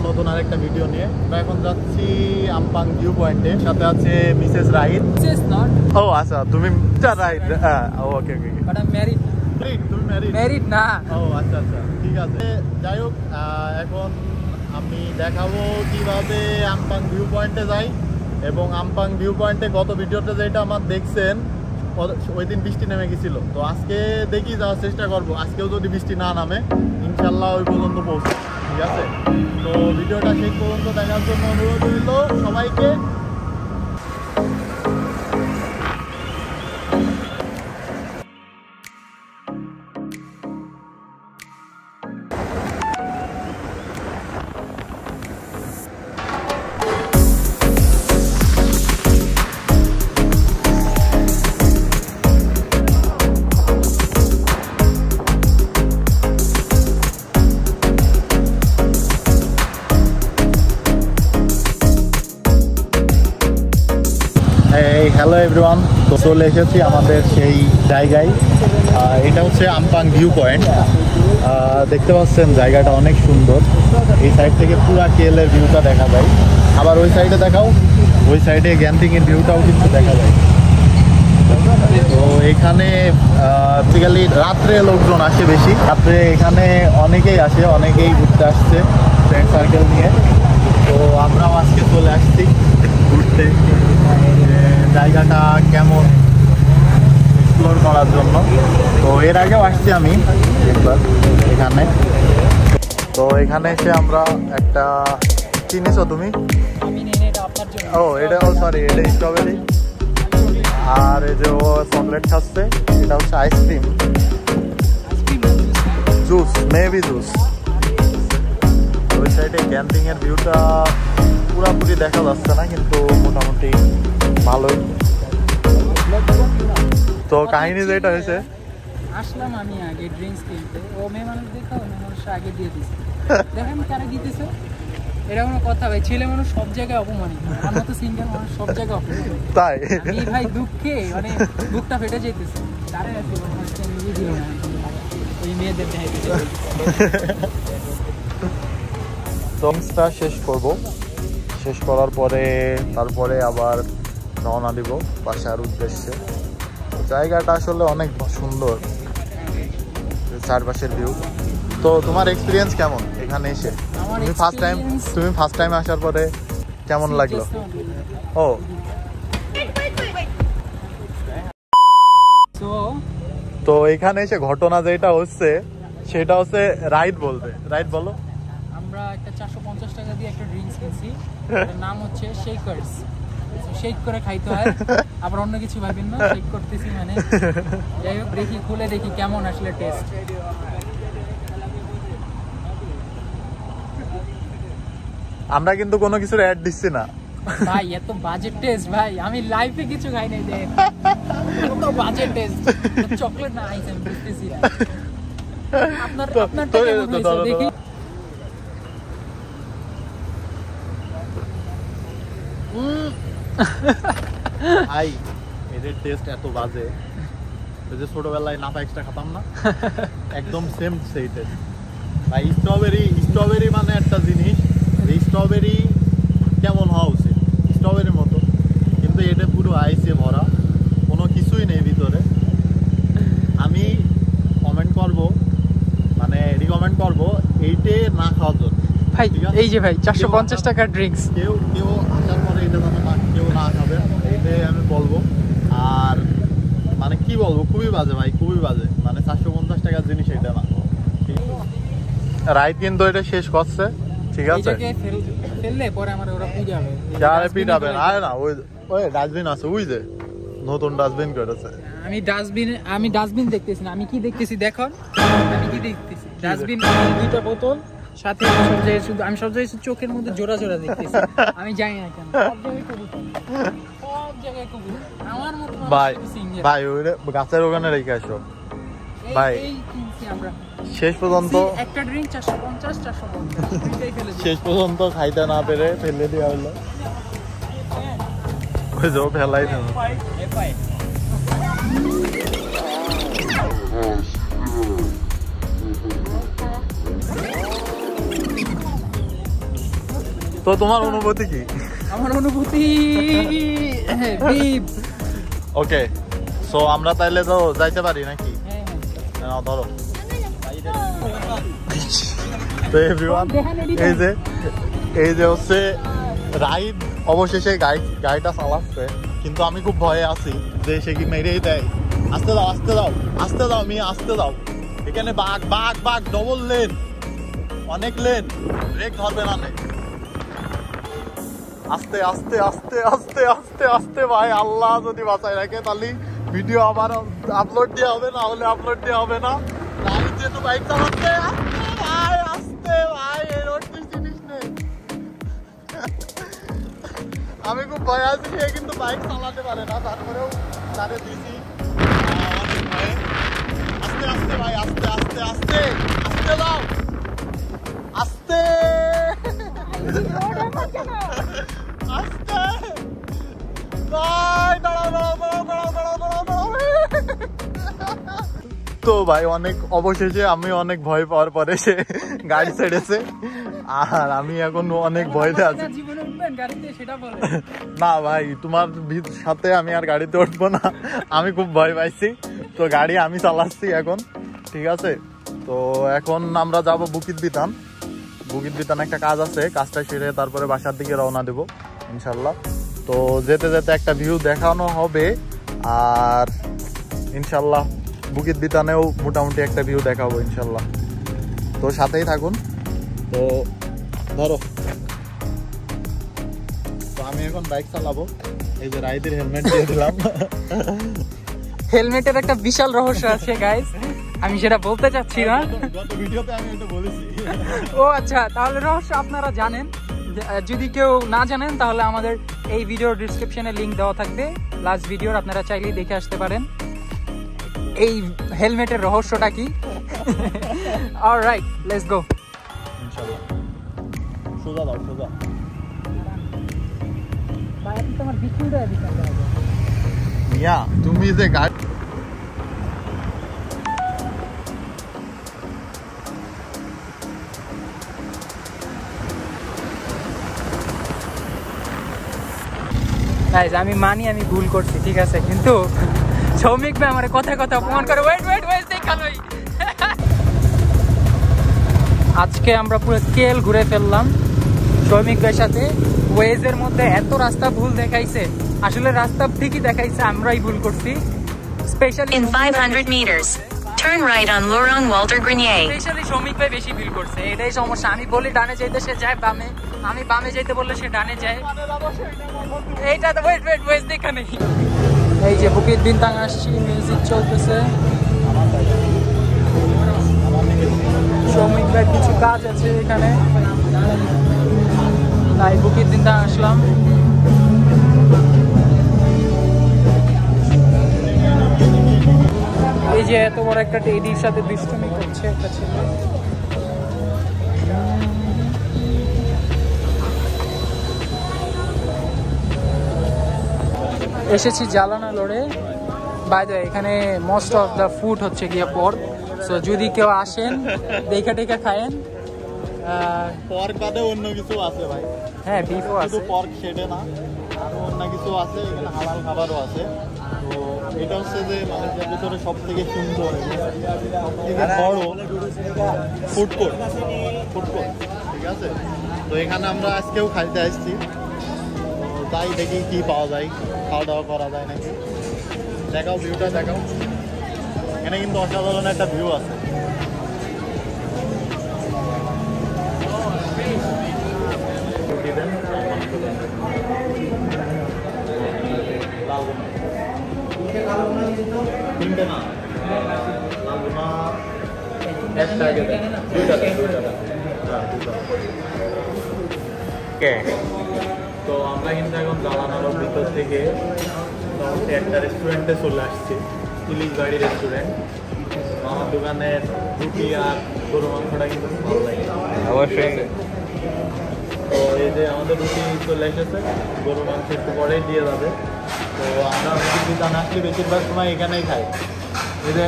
নতুন আরেকটা ভিডিও নিয়ে। আমরা এখন যাচ্ছি আমপাং ভিউ পয়েন্টে, সাথে আছে মিসেস রাহিদ। ও আচ্ছা, তুমি রাহিদ? হ্যাঁ, okay okay. But I am married. তুমি ম্যারিড না? ও আচ্ছা আচ্ছা, ঠিক আছে। যাই হোক, এখন আমি দেখাবো কিভাবে আমপাং ভিউ পয়েন্টে যাই। এবং আমপাং ভিউ পয়েন্টে গত ভিডিওতে যেটা আমার দেখছেন, ওই দিন বৃষ্টি নেমে গেছিল। তো আজকে দেখি যাওয়ার চেষ্টা করবো। আজকেও যদি বৃষ্টি না নামে ইনশাল্লাহ ওই পর্যন্ত পৌঁছে, ঠিক আছে? তো ভিডিওটা শেষ পর্যন্ত দেখার জন্য অনুরোধ রইল সবাইকে। হ্যালো এভরিওয়ান, তো চলে এসেছি আমাদের সেই জায়গায়। এটা হচ্ছে আমপাং ভিউ পয়েন্ট। দেখতে পাচ্ছেন জায়গাটা অনেক সুন্দর। এই সাইড থেকে পুরা কেএলের ভিউটা দেখা যায়। আবার ওই সাইডে দেখাও, ওই সাইডে গ্যান্টিংয়ের ভিউটাও কিন্তু দেখা যায়। তো এখানে বেসিক্যালি রাত্রে লোকজন আসে বেশি। রাত্রে এখানে অনেকেই আসে, অনেকেই ঘুরতে আসছে ফ্রেন্ড সার্কেল নিয়ে। তো আমরাও আজকে চলে আসছি ঘুরতে, জায়গাটা কেমন এক্সপ্লোর করার জন্য। তো এর আগেও আসছি আমি একবার এখানে। তো এখানে এসে আমরা একটা চিনিস তুমি? ও এটা, ও সরি, এটা স্ট্রবেরি। আর এই যে ও চকলেট খাচ্ছে, এটা হচ্ছে আইসক্রিম, জুস, মেবি জুস। ওই সাইডে ক্যাম্পিং এর ভিউটা পুরাপুরি দেখা যাচ্ছে না, কিন্তু মোটামুটি ভালোই। তো কাহিনী যেটা হয়েছে, আসলাম আমি আগে ড্রিঙ্কস কিনতে, ও মেয়ে মানুষ দেখা, ও মেয়ে মানুষ আগে দিয়ে দিচ্ছে। দেখেন কারা দিতেছে, এটা কোনো কথা ভাই? ছেলে মানুষ সব জায়গায় অপমানিত, আমার তো সিঙ্গেল মানুষ সব জায়গায় অপমানিত। তাই আমি ভাই দুঃখে মানে বুকটা ফেটে যেতেছে। তারে আর কি নিজে দিল না, ওই মেয়েদের দেখাইতেছে। সংস্থা শেষ করব, শেষ করার পরে তারপরে আবার রওনা দিব বাসার উদ্দেশ্যে। জায়গাটা আসলে অনেক সুন্দর, চারপাশের ভিউ। তো তোমার এক্সপিরিয়েন্স কেমন এখানে এসে? তুমি ফার্স্ট টাইম আসার পরে কেমন লাগলো? ও তো এখানে এসে ঘটনা যেটা হচ্ছে সেটা হচ্ছে রাইড বলবে। রাইড বলো। আমরা একটা 450 টাকা দিয়ে একটা ড্রিঙ্কস কিনছি, এর নাম হচ্ছে শেকার্স। শেক করে খাইতে হয়, আবার অন্য কিছু ভাবেন না, শেক করতেছি মানে। যাই হোক, দেখি খুলে দেখি কেমন আসলে টেস্ট। আমরা কিন্তু কোনো কিছুর অ্যাড দিচ্ছি না ভাই, এত বাজে টেস্ট ভাই, আমি লাইফে কিছু খাই নাই দেখ, এত বাজে টেস্ট। চকলেট না আইস, আমি বুঝতেছি না। আপনারটা কেমন হয়েছে দেখি। ভাই এদের টেস্ট এত বাজে, ওই যে ছোটবেলায় নাপা এক্সট্রা খেতাম না, একদম সেম সেই টেস্ট ভাই। স্ট্রবেরি মানে একটা জিনিস, স্ট্রবেরি কেমন হওয়া উচিত, স্ট্রবেরির মতো, কিন্তু এটা পুরো আইসে ভরা, কোনো কিছুই নেই ভিতরে। আমি কমেন্ট করব, মানে রিকমেন্ড করব এইটে না খাওয়ার জন্য ভাই। এই যে ভাই 450 টাকার ড্রিঙ্কস, কেউ আসার পরে এটা যেন কেউ না খাবে, এটাই আমি বলবো। আর মানে কি বলবো, খুবই বাজে ভাই, খুবই বাজে। মানে 450 টাকার জিনিস এটা না। রাইড কিন্তু এটা শেষ করছে, ঠিক আছে? ফেললে পরে আমার ওরা পিটাবে। যারে পিটাবে না, ওই ডাস্টবিন আছে, ওই যে নতুন ডাস্টবিন করেছে। আমি ডাস্টবিন দেখতেছি না, আমি কি দেখতেছি দেখুন। আমি কি দেখতেছি, ডাস্টবিন, দুইটা বোতল সাথে আমি সব জায়গায় চোখের মধ্যে জোড়া জোড়া দেখতেছি। আমি জানি না কেন সব জায়গায় কবুতর, আমার মতো ভাই ওই গাছের ওখানে রেখে আসো ভাই। আমরা শেষ পর্যন্ত একটা ড্রিঙ্ক 450 শেষ পর্যন্ত খাইতে না পেরে ফেলে দেওয়া হলো। ওই যে ফেলাই না। তো তোমার অনুভূতি কি? আমার অনুভূতি ওকে, সো আমরা তাইলে তো যাইতে পারি নাকি? নাও ধরো। তো এভরিওয়ান, এই যে হচ্ছে রাইড অবশেষে গাড়িটা চালাচ্ছে, কিন্তু আমি খুব ভয়ে আছি যে সে কি মেরেই দেয়। আস্তে দাও আস্তে দাও আস্তে দাও, মেয়ে আস্তে দাও। এখানে বাঘ বাঘ বাঘ, ডবল লেন, অনেক লেন, ব্রেক ধরবে না। আস্তে আস্তে আস্তে আস্তে আস্তে আস্তে ভাই, আল্লাহ যদি বাঁচায় রাখে তাহলে ভিডিও আবার আপলোড দেওয়া হবে, না হলে আপলোড দেওয়া হবে না। আমি যেহেতু বাইক চালাচ্ছে, ভাই আস্তে ভাই, এই রোড তুই জিনিস নেই। আমি খুব ভয় আছি, কিন্তু বাইক চালাতে পারে না, তারপরেও তারে দিছি অনেক ভয়ে। আস্তে আস্তে ভাই, আস্তে আস্তে আস্তে আস্তে দাও, আস্তে আস্তে ভাই, দাঁড়াও দাঁড়াও দাঁড়াও দাঁড়াও দাঁড়াও দাঁড়াও দাঁড়াও। তো ভাই অনেক অবশেষে আমি অনেক ভয় পাওয়ার পরে সে গাড়ি ছেড়েছে, আর আমি এখন অনেক ভয়তে আছি। না ভাই, তোমার সাথে আমি আর গাড়িতে উঠবো না, আমি খুব ভয় পাইছি। তো গাড়ি আমি চালাচ্ছি এখন, ঠিক আছে? তো এখন আমরা যাব বুকিত বিতান। বুকিত বিতান একটা কাজ আছে, কাজটা সেরে তারপরে বাসার দিকে রওনা দেবো ইনশাল্লাহ। তো যেতে যেতে একটা ভিউ দেখানো হবে, আর ইনশাল্লাহ বুকিত বিতানেও মোটামুটি একটা ভিউ দেখাবো ইনশাল্লাহ। তো সাথেই থাকুন। তো ধরো, তো আমি এখন বাইক চালাবো। এই যে রাইদের হেলমেট দিয়ে দিলাম। হেলমেটের একটা বিশাল রহস্য আছে গাইস, আমি সেটা বলতে চাচ্ছি না। গত ভিডিওতে আমি এটা বলেছি। ও আচ্ছা, তাহলে রহস্য আপনারা জানেন। যদি কেউ না জানেন তাহলে আমাদের এই ভিডিওর ডেসক্রিপশনে লিংক দেওয়া থাকবে লাস্ট ভিডিওর, আপনারা চাইলেই দেখে আসতে পারেন এই হেলমেটের রহস্যটা কি। Alright, let's go. ইনশাআল্লাহ সোজা দাও, সোজা। ভাই আপনি তো আমার বিচুড়া দিতে পারবেন। মিয়া তুমি যে গাড়ি গাইস, আমি মানি আমি ভুল করছি, ঠিক আছে, কিন্তু সৌমিক ভাই আমার কথা কথা অপমান করে। ওয়েট ওয়েট ওয়েট, দেখালোই। আজকে আমরা পুরো স্কেল ঘুরে ফেললাম সৌমিক ভাইয়ের সাথে। ওয়েজের মধ্যে এত রাস্তা ভুল দেখাইছে, আসলে রাস্তা ঠিকই দেখাইছে, আমরাই ভুল করছি। Specially In 500 meters, turn right on Laurent Walter Grenier. Specially Soumik ভাই বেশি ভুল করছে, এটাই সমস্যা। আমি বলি ডানে যাইতে, সে যায় বামে, আমি বামে যাইতে বললে সে ডানে যায়। এইটা তো ওয়েট ওয়েট ওয়েট, দেখা নেই। এই যে বুকিত বিনতাং আসছি, মিউজিক চলতেছে। সৌমিক ভাই কিছু কাজ আছে এখানে, তাই বুকিত বিনতাং আসলাম। এই যে এত বড় একটা টেডির সাথে দুষ্টুমি করছে একটা ছেলে। এসেছি জালানা লোডে। বাই দ্য ওয়ে, এখানে মোস্ট অফ দ্য ফুড হচ্ছে গিয়ে পর্ক। সো যদি কেউ আসেন দেখে টেখে খায়েন। পর্ক বাদে অন্য কিছু আছে ভাই। হ্যাঁ, বিফও আছে, শুধু পর্ক সেটে না, আরো অন্য কিছু আছে, এখানে হালাল খাবারও আছে। তো এটা হচ্ছে যে মালয়েশিয়ার ভিতরে সব থেকে সুন্দর, সব থেকে বড় ফুড কোর্ট, ঠিক আছে? তো এখানে আমরা আজকেও খাইতে আসছি, তাই দেখি কি পাওয়া যায়, খাওয়া দাওয়া করা যায় নাকি। দেখাও ভিউটা, দেখাও। এখানে কিন্তু অসাধারণ একটা ভিউ আছে। তিনটে না, একটা আগে দেন, দুইটা দেন, দুইটা দেন। হ্যাঁ, দুইটা। ওকে, তো আমরা কিন্তু এখন জালানার ভিতর থেকে একটা রেস্টুরেন্টে চলে আসছি, পুলিশ বাড়ি রেস্টুরেন্ট। আমার দোকানের রুটি আর গরু মাংসটা কিন্তু ভালো লাগে অবশ্যই। তো এই যে আমাদের রুটি চলে এসেছে, গরু মাংস একটু পরেই দিয়ে যাবে। তো আমরা বিতানে আসলে বেশিরভাগ সময় এখানেই খাই। এই যে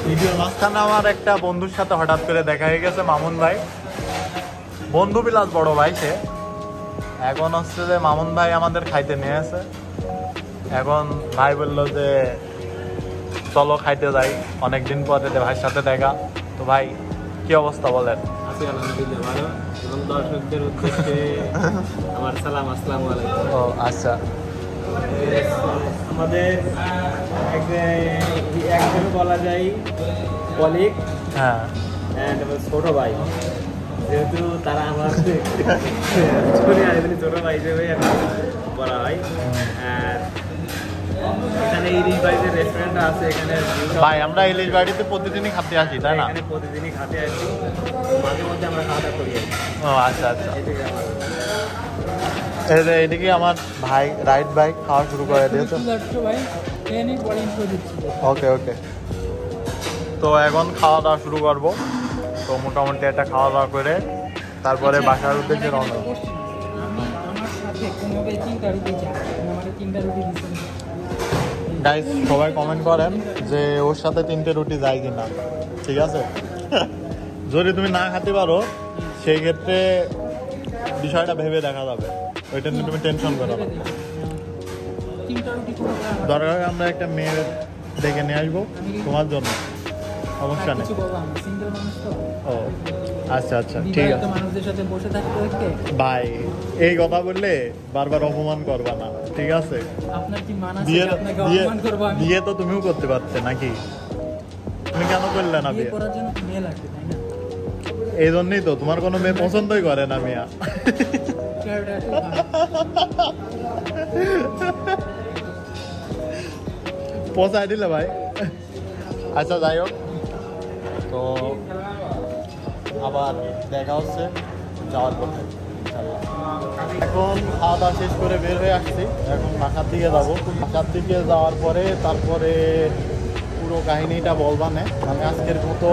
ভিডিওর মাঝখানে আমার একটা বন্ধুর সাথে হঠাৎ করে দেখা হয়ে গেছে, মামুন ভাই, বন্ধু বিলাস বড় ভাই সে। এখন হচ্ছে যে মামুন ভাই আমাদের খাইতে নিয়ে আসে। এখন ভাই বললো যে চলো খাইতে যাই, অনেকদিন পরে ভাইয়ের সাথে দেখা। তো ভাই কি অবস্থা বলেন? আছি আলহামদুলিল্লাহ ভালো, এবং দর্শকদের উদ্দেশ্যে আমার সালাম, আসসালামু আলাইকুম। ও আচ্ছা, আমাদের একজন বলা যায় কলিগ হ্যাঁ অ্যান্ড ছোট ভাই, যেহেতু তারা আমার ছোট ভাই হিসেবে করা হয়। আর এখানে ইলিশ বাড়িতে রেস্টুরেন্ট আছে, এখানে ভাই আমরা ইলিশ বাড়িতে প্রতিদিনই খাতে আসি তাই না? এখানে প্রতিদিনই খাতে আসি, মাঝে মধ্যে আমরা খাওয়া দাওয়া করি। ও আচ্ছা আচ্ছা, এদিকে আমার এদিকে আমার ভাই রাইট বাইক খাওয়া শুরু করে দিয়েছে। ভাই খেয়ে নিই, পরে ইন্ট্রো দিচ্ছি। ওকে ওকে, তো এখন খাওয়া দাওয়া শুরু করবো। তো মোটামুটি একটা খাওয়া দাওয়া করে তারপরে আচ্ছা, বাসার উদ্দেশ্যে আমার রওনা। একটা question। আমি আমার সাথে কোনোভাবে 3টা রুটি চাই, আমার 3টা রুটি দিচ্ছেন। গাইস সবাই কমেন্ট করেন যে ওর সাথে 3টে রুটি যায় কিনা, ঠিক আছে? যদি তুমি না খেতে পারো সেই ক্ষেত্রে বিষয়টা ভেবে দেখা যাবে, ওইটা নিয়ে তুমি টেনশন করো না। 3টা রুটি কোনো দরকার হলে আমরা একটা মেয়ে ডেকে নিয়ে আসবো তোমার জন্য, সমস্যা নেই। কিছু বলবো, আমি সিঙ্গেল মানুষ তো। ও আচ্ছা আচ্ছা ঠিক বিবাহিত আছে মানুষদের সাথে বসে থাকতে হচ্ছে। ভাই, এই কথা বললে বারবার অপমান করবা না, ঠিক আছে? আপনার কি মান আছে বিয়ে যে আপনাকে বিয়ে অপমান করবো আমি? বিয়ে তো তুমিও করতে পারতে নাকি? তুমি কেন করলে না বিয়ে বিয়ে? করার জন্য তো মেয়ে লাগবে, তাই না? এই জন্যই তো তোমার কোনো মেয়ে পছন্দই করে না মিয়া। চেহারাটা একটু ভালো। পচাই দিলে ভাই। আচ্ছা যাই হোক, তো আবার দেখা হচ্ছে যাওয়ার পথে ইনশাল্লাহ। এখন খাওয়া দাওয়া শেষ করে বের হয়ে আসছি, এখন বাসার দিকে যাবো। বাসার দিকে যাওয়ার পরে তারপরে পুরো কাহিনীটা বলবানে, মানে আজকের মতো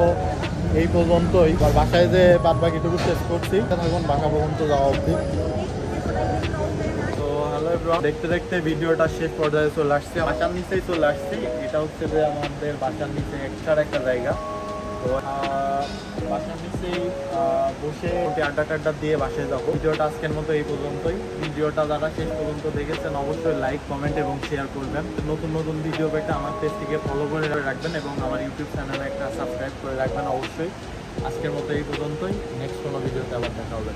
এই পর্যন্তই। আর বাসায় যে বাদ বাকিটুকু শেষ করছি, এখন বাসা পর্যন্ত যাওয়া অবধি। তো হ্যালো এভরিওয়ান, দেখতে দেখতে ভিডিওটা শেষ পর্যায়ে চলে আসছি, বাসার নিচেই চলে আসছি। এটা হচ্ছে যে আমাদের বাসার নিচে এক্সট্রা একটা জায়গা। তো বাসার নিচেই বসে আড্ডা টাড্ডা দিয়ে বাসায় যাবো। ভিডিওটা আজকের মতো এই পর্যন্তই। ভিডিওটা যারা শেষ পর্যন্ত দেখেছেন অবশ্যই লাইক, কমেন্ট এবং শেয়ার করবেন। নতুন নতুন ভিডিও পেতে আমার পেজটিকে ফলো করে রাখবেন এবং আমার ইউটিউব চ্যানেলে একটা সাবস্ক্রাইব করে রাখবেন অবশ্যই। আজকের মতো এই পর্যন্তই, নেক্সট কোনো ভিডিওতে আবার দেখা হবে।